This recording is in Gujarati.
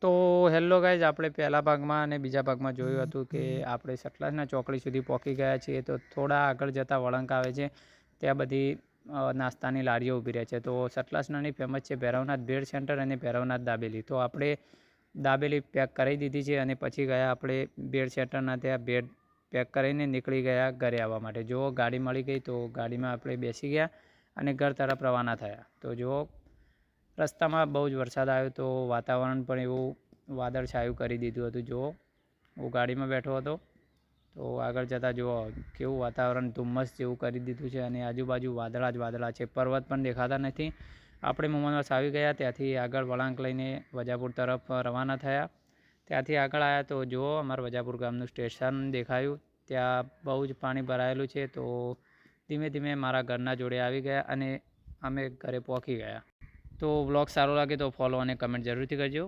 તો હેલો ગાઈઝ, આપણે પહેલા ભાગમાં અને બીજા ભાગમાં જોયું હતું કે આપણે સતલાસના ચોકડી સુધી પહોંચી ગયા છીએ. તો થોડા આગળ જતાં વળાંક આવે છે, ત્યાં બધી નાસ્તાની લારીઓ ઊભી રહે છે. તો સતલાસનાની ફેમસ છે ભૈરવનાથ ભેળ સેન્ટર અને ભૈરવનાથ દાબેલી. તો આપણે દાબેલી પેક કરી દીધી છે અને પછી ગયા આપણે ભેળ સેન્ટરના ત્યાં ભેળ પેક કરીને નીકળી ગયા ઘરે આવવા માટે. જો ગાડી મળી ગઈ તો ગાડીમાં આપણે બેસી ગયા અને ઘર તરફ રવાના થયા. તો જો રસ્તામાં બહુ જ વરસાદ આવ્યો, તો વાતાવરણ પણ એવું વાદળછાયું કરી દીધું હતું. જો હું ગાડીમાં બેઠો હતો, તો આગળ જતાં જુઓ કેવું વાતાવરણ ધુમ્મસ જેવું કરી દીધું છે અને આજુબાજુ વાદળા જ વાદળા છે, પર્વત પણ દેખાતા નથી. આપણે મોમનવાસ આવી ગયા, ત્યાંથી આગળ વળાંક લઈને વજાપુર તરફ રવાના થયા. ત્યાંથી આગળ આવ્યા તો જુઓ અમારા વજાપુર ગામનું સ્ટેશન દેખાયું. ત્યાં બહુ જ પાણી ભરાયેલું છે. તો ધીમે ધીમે મારા ઘરના જોડે આવી ગયા અને અમે ઘરે પહોંચી ગયા. તો વ્લોગ સારો લાગે તો ફોલો અને કમેન્ટ જરૂરથી કરજો.